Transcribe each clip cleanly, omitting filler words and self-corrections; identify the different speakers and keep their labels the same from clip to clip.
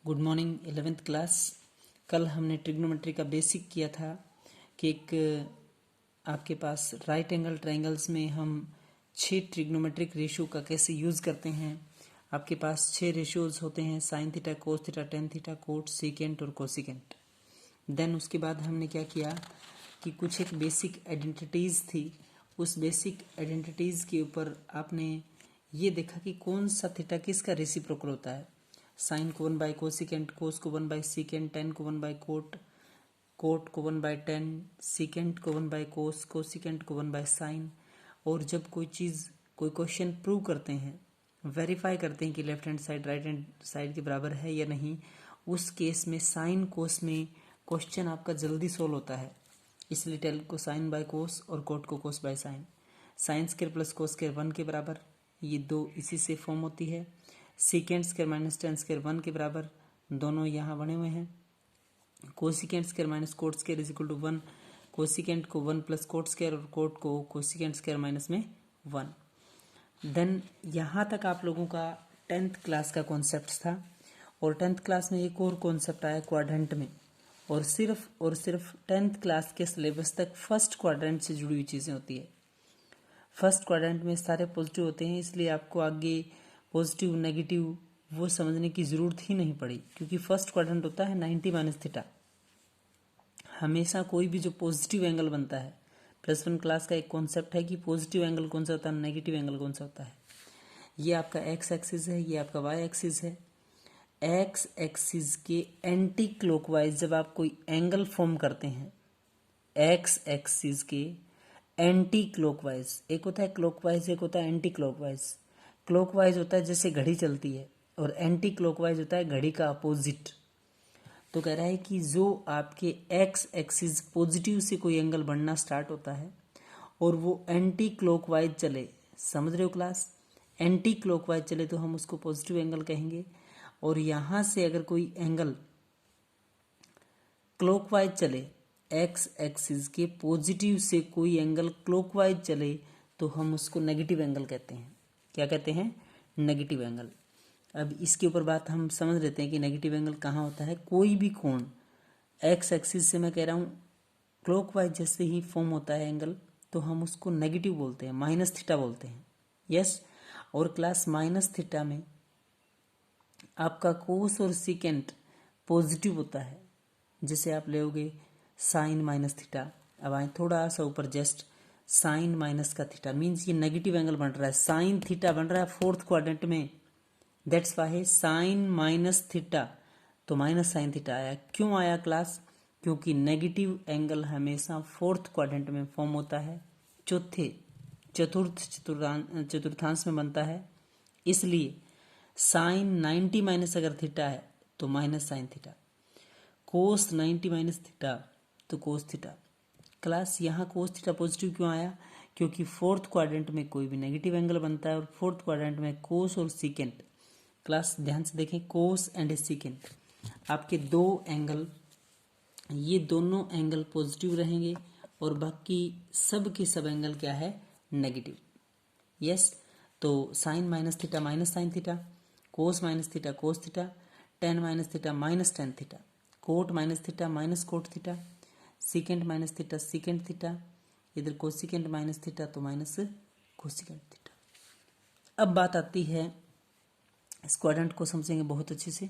Speaker 1: Good morning 11th class. कल हमने trigonometry का बेसिक किया था कि एक आपके पास राइट एंगल ट्रायंगल्स में हम 6 ट्रिग्नोमेट्रिक रेशियो का कैसे यूज़ करते हैं। आपके पास 6 रेशियोज होते हैं, sine theta, cos theta, tan theta, cot, secant और कोसिकेंट। देन उसके बाद हमने क्या किया कि कुछ एक बेसिक आइडेंटिटीज़ थी, उस बेसिक आइडेंटिटीज़ के ऊपर आपने ये देखा कि कौन सा थीटा किसका रेसिप्रोकल होता है। साइन को 1 बाय कोसिकेंट, कोस को 1 बाय सीकेंट, टेन को 1 बाय कोट, कोट को 1 बाय टेन, सीकेंट को 1 बाय कोस, कोसिकेंट को 1 बाय साइन। और जब कोई चीज़, कोई क्वेश्चन प्रूव करते हैं, वेरीफाई करते हैं कि left hand side right hand side के बराबर है या नहीं, उस केस में साइन कोस में क्वेश्चन आपका जल्दी सोल्व होता है। इसलिए टेल को साइन बाय कोस और कोट को cos by sine. Sine square plus cos square 1 के बराबर, ये दो इसी से फॉर्म होती है। Secant square minus tan square 1 के बराबर, दोनों यहाँ बने हुए हैं। Cosecant square minus cot square is equal to 1, cosecant को 1 प्लस कोट स्क्वायर और कोट को कोसिकेंट स्क्वायर माइनस में 1। देन यहाँ तक आप लोगों का 10th क्लास का कॉन्सेप्ट था। और 10th क्लास में एक और कॉन्सेप्ट आया क्वाड्रेंट में, और सिर्फ 10th क्लास के सिलेबस तक फर्स्ट क्वाड्रेंट से जुड़ी हुई चीज़ें होती है। फर्स्ट क्वाड्रेंट में सारे पॉजिटिव होते हैं, इसलिए आपको आगे पॉजिटिव नेगेटिव वो समझने की ज़रूरत ही नहीं पड़ी, क्योंकि फर्स्ट क्वाड्रेंट होता है 90 माइनस थीटा। हमेशा कोई भी जो पॉजिटिव एंगल बनता है, +1 क्लास का एक कॉन्सेप्ट है कि पॉजिटिव एंगल कौन सा होता है, नेगेटिव एंगल कौन सा होता है। ये आपका एक्स एक्सिस है, ये आपका वाई एक्सिस है। एक्स एक्सिस के एंटी क्लॉकवाइज जब आप कोई एंगल फॉर्म करते हैं, एक्स एक्सिस के एंटी क्लॉकवाइज, एक होता है क्लॉकवाइज, एक होता है एंटी क्लॉकवाइज। क्लॉकवाइज होता है जैसे घड़ी चलती है, और एंटी क्लॉकवाइज होता है घड़ी का अपोजिट। तो कह रहा है कि जो आपके एक्स एक्सिस पॉजिटिव से कोई एंगल बनना स्टार्ट होता है और वो एंटी क्लॉकवाइज चले, समझ रहे हो क्लास, एंटी क्लॉकवाइज चले तो हम उसको पॉजिटिव एंगल कहेंगे। और यहाँ से अगर कोई एंगल क्लॉकवाइज चले, एक्स एक्सिस के पॉजिटिव से कोई एंगल क्लॉकवाइज चले, तो हम उसको नेगेटिव एंगल कहते हैं। क्या कहते हैं? Negative angle. अब इसके ऊपर बात हम समझ लेते हैं कि नेगेटिव एंगल कहाँ होता है। कोई भी कोण एक्स एक्सिस से, मैं कह रहा हूँ क्लॉकवाइज जैसे ही फॉर्म होता है एंगल, तो हम उसको नेगेटिव बोलते हैं, माइनस थीटा बोलते हैं। यस। और क्लास माइनस थीटा में आपका कोस और सीकेंट पॉजिटिव होता है, जैसे आप लेओगे साइन माइनस थीटा। अब आए थोड़ा सा ऊपर, जस्ट साइन माइनस का थीटा मीन्स ये नेगेटिव एंगल बन रहा है, साइन थीटा बन रहा है फोर्थ क्वाड्रेंट में। That's why sine minus theta, तो माइनस साइन थीटा आया। क्यों आया क्लास? क्योंकि नेगेटिव एंगल हमेशा फोर्थ क्वाड्रेंट में फॉर्म होता है, चतुर्थांश में बनता है। इसलिए साइन 90 माइनस अगर थीटा है तो माइनस साइन थीटा, कोस 90 माइनस थीटा तो कोस थीटा। क्लास यहाँ कोस थीटा पॉजिटिव क्यों आया? क्योंकि फोर्थ क्वाड्रेंट में कोई भी नेगेटिव एंगल बनता है, और फोर्थ क्वाड्रेंट में कोस और सीकेंट, क्लास ध्यान से देखें, कोस एंड सीकेंट आपके दो एंगल, ये दोनों एंगल पॉजिटिव रहेंगे, और बाकी सब के सब एंगल क्या है? नेगेटिव। यस। तो sine minus theta minus sine theta, cos minus theta cos theta, tan minus theta minus tan theta, cot minus theta minus cot theta, secant minus theta secant theta, इधर cosecant minus theta तो minus cosecant theta. अब बात आती है, इस quadrant को समझेंगे बहुत अच्छे से।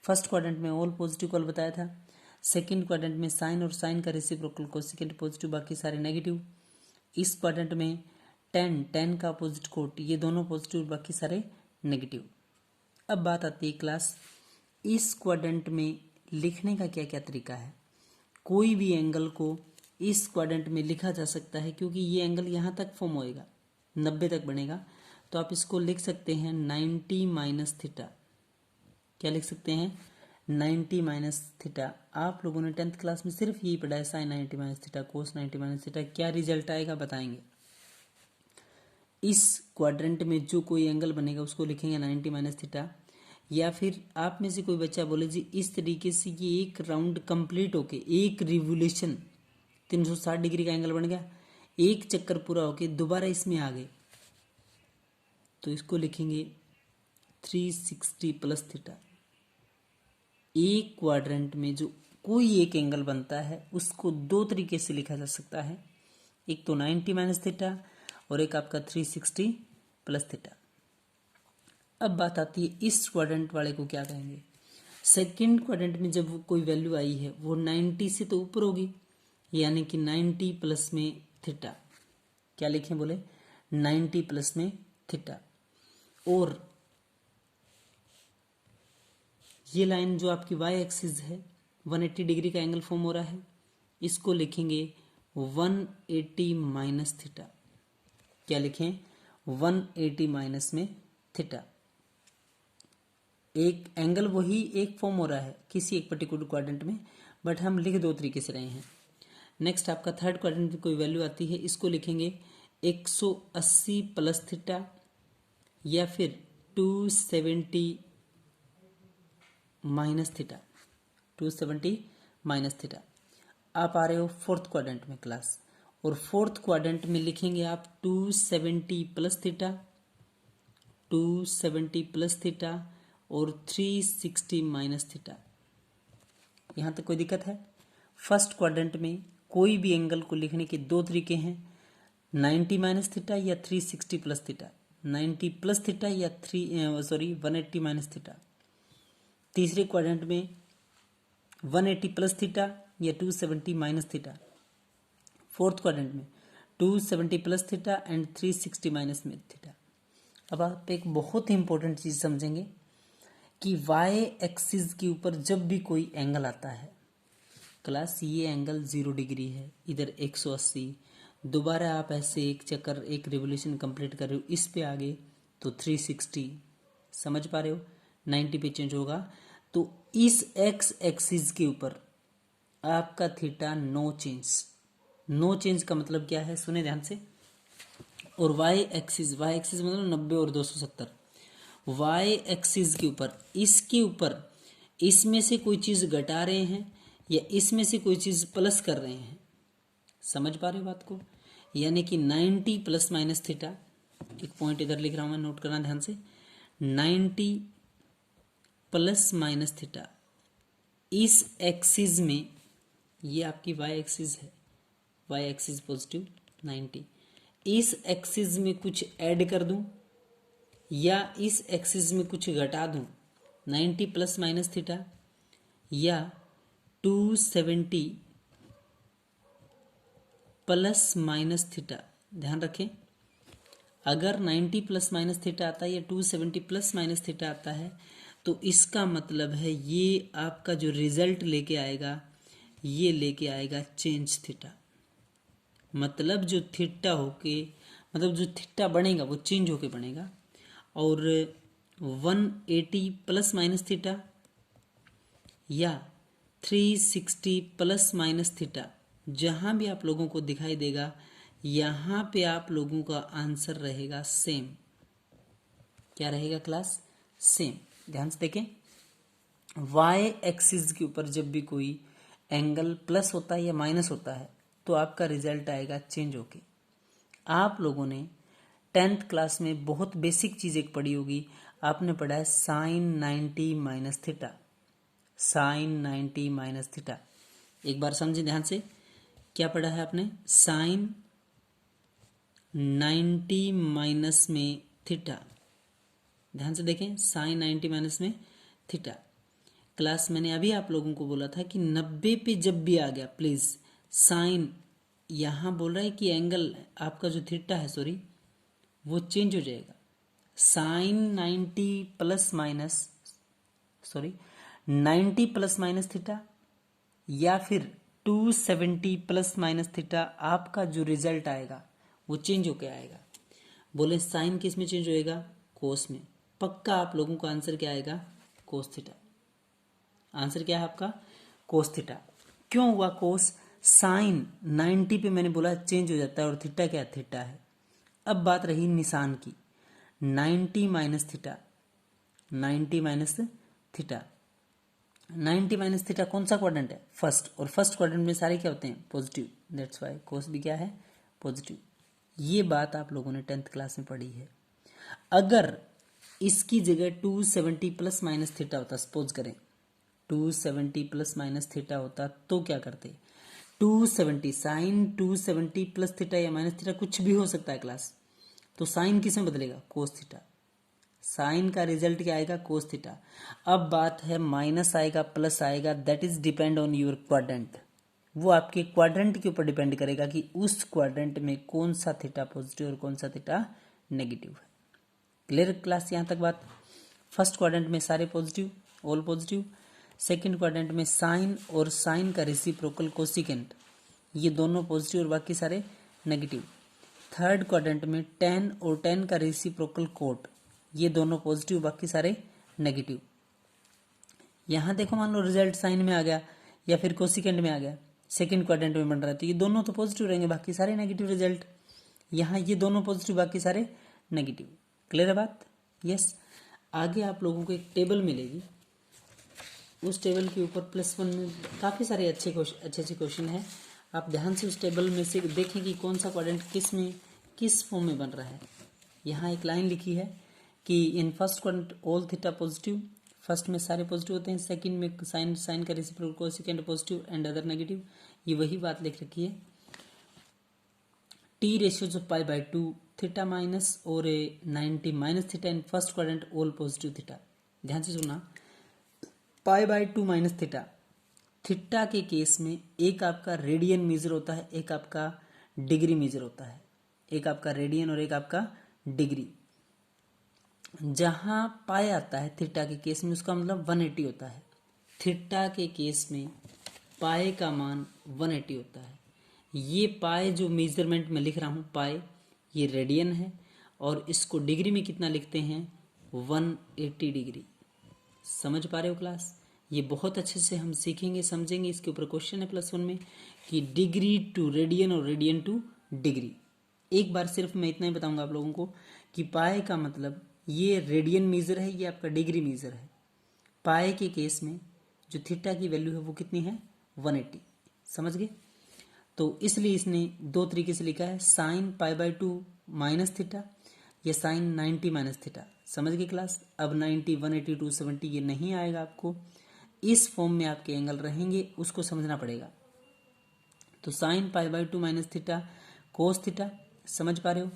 Speaker 1: फर्स्ट क्वाड्रेंट में ऑल पॉजिटिव कल बताया था, सेकंड क्वाड्रेंट में साइन और साइन का रेसिप्रोकल कोसिकेंट पॉजिटिव, बाकी सारे नेगेटिव। इस क्वाड्रेंट में टेन का अपोजिट कोट, ये दोनों पॉजिटिव, बाकी सारे नेगेटिव। अब बात आती है क्लास, इस क्वाड्रेंट में लिखने का क्या क्या तरीका है। कोई भी एंगल को इस क्वाड्रेंट में लिखा जा सकता है, क्योंकि ये एंगल यहाँ तक फॉर्म होएगा, 90 तक बनेगा, तो आप इसको लिख सकते हैं 90 माइनस थीटा। क्या लिख सकते हैं? 90 माइनस थीटा। आप लोगों ने 10th क्लास में सिर्फ यही पढ़ा है, साइन 90 माइनस थीटा, कोस 90 माइनस थीटा। क्या रिजल्ट आएगा बताएंगे। इस क्वाड्रेंट में जो कोई एंगल बनेगा उसको लिखेंगे 90 माइनस थीटा। या फिर आप में से कोई बच्चा बोले जी इस तरीके से ये एक राउंड कंप्लीट होके, एक रिवोल्यूशन 360 डिग्री का एंगल बन गया, एक चक्कर पूरा होके दोबारा इसमें आ गए, तो इसको लिखेंगे 360 प्लस थीटा। एक क्वाड्रेंट में जो कोई एक एंगल बनता है उसको दो तरीके से लिखा जा सकता है, एक तो 90 माइनस थीटा और एक आपका 360 प्लस थीटा। अब बात आती है इस क्वाड्रेंट वाले को क्या कहेंगे। सेकंड क्वाड्रेंट में जब कोई वैल्यू आई है वो 90 से तो ऊपर होगी, यानी कि 90 प्लस में थीटा, क्या लिखें बोले 90 प्लस में थीटा। और ये लाइन जो आपकी वाई एक्सिस है 180 डिग्री का एंगल फॉर्म हो रहा है, इसको लिखेंगे 180 माइनस थीटा। क्या लिखें 180 माइनस में थीटा। एक एंगल वही एक फॉर्म हो रहा है किसी एक पर्टिकुलर क्वाड्रेंट में, बट हम लिख दो तरीके से रहे हैं। नेक्स्ट आपका थर्ड क्वाड्रेंट में कोई वैल्यू आती है, इसको लिखेंगे 180 प्लस थीटा या फिर 270 माइनस थीटा, 270 माइनस थीटा। आप आ रहे हो फोर्थ क्वाड्रेंट में क्लास, और फोर्थ क्वाड्रेंट में लिखेंगे आप 270 प्लस थीटा, 270 प्लस थीटा और 360 माइनस थीटा। यहां तक कोई दिक्कत है? फर्स्ट क्वाड्रेंट में कोई भी एंगल को लिखने के दो तरीके हैं, 90 माइनस थीटा या 360 प्लस थीटा, 90 प्लस थीटा या 180 माइनस थीटा। तीसरे क्वाड्रेंट में 180 प्लस थीटा या 270 माइनस थीटा। फोर्थ क्वाड्रेंट में 270 प्लस थीटा एंड 360 माइनस में थीटा। अब आप एक बहुत ही इंपॉर्टेंट चीज समझेंगे कि वाई एक्सिस के ऊपर जब भी कोई एंगल आता है क्लास, ये एंगल 0 डिग्री है, इधर 180, दोबारा आप ऐसे एक चक्कर एक रिवोल्यूशन कंप्लीट कर रहे हो, इस पे आगे तो 360, समझ पा रहे हो, 90 पे चेंज होगा। तो इस एक्स एक्सिस के ऊपर आपका theta no change. No change का मतलब क्या है, सुने ध्यान से। और वाई एक्सिस मतलब 90 और 270, वाई एक्सिस के ऊपर, इसके ऊपर इसमें से कोई चीज घटा रहे हैं या इसमें से कोई चीज प्लस कर रहे हैं, समझ पा रहे हो बात को। यानी कि 90 प्लस माइनस थीटा, एक पॉइंट इधर लिख रहा हूं मैं, नोट करना ध्यान से, 90 प्लस माइनस थीटा, इस एक्सिस में, ये आपकी वाई एक्सिस है, वाई एक्सिस पॉजिटिव 90, इस एक्सिस में कुछ ऐड कर दूं या इस एक्सिस में कुछ घटा दूं, 90 प्लस माइनस थीटा या 270 प्लस माइनस थीटा। ध्यान रखें, अगर 90 प्लस माइनस थीटा आता है या 270 प्लस माइनस थीटा आता है तो इसका मतलब है ये आपका जो रिजल्ट लेके आएगा, ये लेके आएगा चेंज थीटा। मतलब जो थीटा होके, मतलब जो थीटा बनेगा वो चेंज होके बनेगा। और 180 प्लस माइनस थीटा या 360 प्लस माइनस थीटा, जहां भी आप लोगों को दिखाई देगा यहां पे आप लोगों का आंसर रहेगा सेम। क्या रहेगा क्लास? सेम। ध्यान से देखें, वाई एक्सिस के ऊपर जब भी कोई एंगल प्लस होता है या माइनस होता है तो आपका रिजल्ट आएगा चेंज होके। आप लोगों ने 10th क्लास में बहुत बेसिक चीज एक पढ़ी होगी, आपने पढ़ा है sine 90 minus theta, sine 90 minus theta. एक बार समझे ध्यान से, क्या पढ़ा है आपने? साइन 90 माइनस में थीटा। ध्यान से देखें, साइन 90 माइनस में थीटा। क्लास मैंने अभी आप लोगों को बोला था कि 90 पे जब भी आ गया प्लीज साइन, यहां बोल रहा है कि एंगल आपका जो थीटा है सॉरी वो चेंज हो जाएगा। Sine 90 plus minus 90 plus minus theta या फिर 270 प्लस माइनस थीटा, आपका जो रिजल्ट आएगा वो चेंज होके आएगा। बोले साइन किस में चेंज होएगा? कोस में। पक्का आप लोगों का आंसर क्या आएगा? Cos theta. आंसर क्या है आपका? Cos theta. क्यों हुआ कोस? साइन 90 पे मैंने बोला चेंज हो जाता है, और थीटा क्या? थीटा है। अब बात रही निशान की, 90 minus theta, 90 minus theta, 90 minus theta कौन सा क्वाड्रेंट है? फर्स्ट। और फर्स्ट क्वाड्रेंट में सारे क्या होते हैं? पॉजिटिव, दैट्स वाई कोस भी क्या है? पॉजिटिव। ये बात आप लोगों ने 10th क्लास में पढ़ी है। अगर इसकी जगह 270 प्लस माइनस थीटा होता, सपोज करें 270 प्लस माइनस थीटा होता तो क्या करते? 270 साइन 270 प्लस थीटा या माइनस थीटा कुछ भी हो सकता है क्लास। तो साइन किस में बदलेगा? Cos theta. साइन का रिजल्ट क्या आएगा? Cos theta. अब बात है माइनस आएगा प्लस आएगा, that is depend on your quadrant. वो आपके क्वाड्रेंट के ऊपर डिपेंड करेगा कि उस क्वाड्रेंट में कौन सा थीटा पॉजिटिव और कौन सा थीटा नेगेटिव है। क्लियर क्लास यहाँ तक बात? फर्स्ट क्वाड्रेंट में सारे positive, all positive. Second quadrant में साइन और साइन का रेसिप्रोकल कोसिकेंट, ये दोनों पॉजिटिव और बाकी सारे नेगेटिव। थर्ड क्वाड्रेंट में tan और tan का रेसिप्रोकल कोट, ये दोनों पॉजिटिव बाकी सारे नेगेटिव। यहाँ देखो मान लो रिजल्ट साइन में आ गया या फिर कोसिकेंट में आ गया, सेकंड क्वाड्रेंट में बन रहा है, तो ये दोनों तो पॉजिटिव रहेंगे, बाकी सारे नेगेटिव रिजल्ट। यहाँ ये दोनों पॉजिटिव बाकी सारे नेगेटिव। क्लियर है बात? यस। आगे आप लोगों को एक टेबल मिलेगी, उस टेबल के ऊपर +1 में काफ़ी सारे अच्छे क्वेश्चन है। आप ध्यान से उस टेबल में से देखें कि कौन सा क्वाड्रेंट किस फॉर्म में बन रहा है। यहाँ एक लाइन लिखी है कि इन first quadrant all theta positive, first में सारे पॉजिटिव होते हैं, सेकंड में साइन का reciprocal cosecant positive and other negative. ये वही बात लिख रखी है। t ratios of π/2 theta minus और 90 minus theta in first quadrant all positive theta. ध्यान से सुनना, π/2 माइनस थीटा, थीटा के केस में एक आपका रेडियन मेजर होता है, एक आपका डिग्री मेजर होता है, एक आपका रेडियन और एक आपका डिग्री। जहां पाए आता है थीटा के केस में उसका मतलब 180 होता है। थीटा के केस में पाए का मान 180 होता है। ये पाए जो मेजरमेंट में लिख रहा हूं पाए, ये रेडियन है और इसको डिग्री में कितना लिखते हैं? 180 डिग्री। समझ पा रहे हो क्लास? ये बहुत अच्छे से हम सीखेंगे समझेंगे। इसके ऊपर क्वेश्चन है +1 में कि डिग्री टू रेडियन और रेडियन टू डिग्री। एक बार सिर्फ मैं इतना ही बताऊंगा आप लोगों को कि पाए का मतलब ये रेडियन मेजर है, ये आपका डिग्री मेजर है। पाए के केस में जो थीटा की वैल्यू है वो कितनी है? 180। समझ गए? तो इसलिए इसने दो तरीके से लिखा है, साइन π/2 माइनस थीटा या साइन 90 माइनस थीटा। समझ गए क्लास? अब 90, 180, 270 ये नहीं आएगा आपको, इस फॉर्म में आपके एंगल रहेंगे, उसको समझना पड़ेगा। तो sine π/2 minus theta cos theta, समझ पा रहे हो?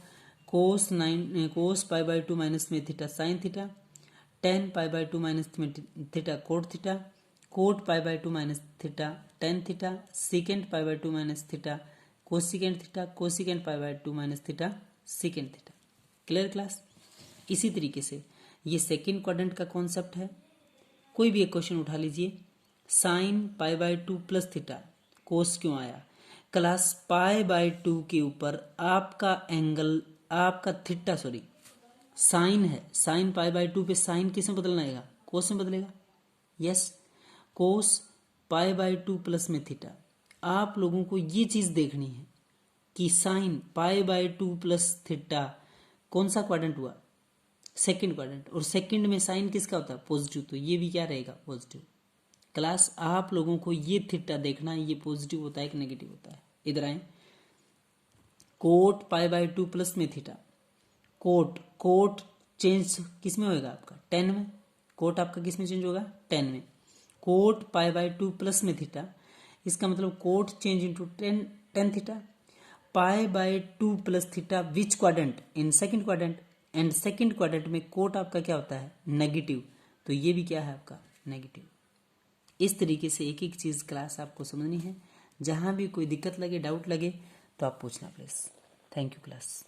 Speaker 1: कोस π/2 माइनस में theta sine theta, tan π/2 minus में theta cot theta, cot π/2 minus theta tan theta, secant π/2 minus theta cosecant theta, cosecant π/2 minus theta secant theta. Clear class? इसी तरीके से ये सेकेंड क्वाड्रेंट का कॉन्सेप्ट है। कोई भी एक क्वेश्चन उठा लीजिए, साइन π/2 प्लस थीटा, कोस क्यों आया? क्लास π/2 के ऊपर आपका एंगल, आपका थीटा साइन है, साइन π/2 पे साइन किस में बदलना आएगा? कोस में बदलेगा। यस, कोस π/2 प्लस में थीटा। आप लोगों को ये चीज देखनी है कि साइन π/2 प्लस थीटा कौन सा क्वाड्रेंट हुआ? Second quadrant. और सेकंड में साइन किसका होता है? पॉजिटिव। तो ये भी क्या रहेगा? पॉजिटिव। क्लास आप लोगों को ये थीटा देखना है, ये पॉजिटिव होता है कि नेगेटिव होता है। इधर आए, कोट π/2 प्लस में थीटा, कोट चेंज किस में होगा? आपका tan में। कोट आपका किस में चेंज होगा? tan में। कोट π/2 प्लस में थीटा, इसका मतलब cot change into tan theta. π/2 plus theta which quadrant? In second quadrant. And second quadrant में कोट आपका क्या होता है? नेगेटिव। तो ये भी क्या है आपका? नेगेटिव। इस तरीके से एक एक चीज क्लास आपको समझनी है। जहां भी कोई दिक्कत लगे, डाउट लगे तो आप पूछना प्लीज। Thank you class.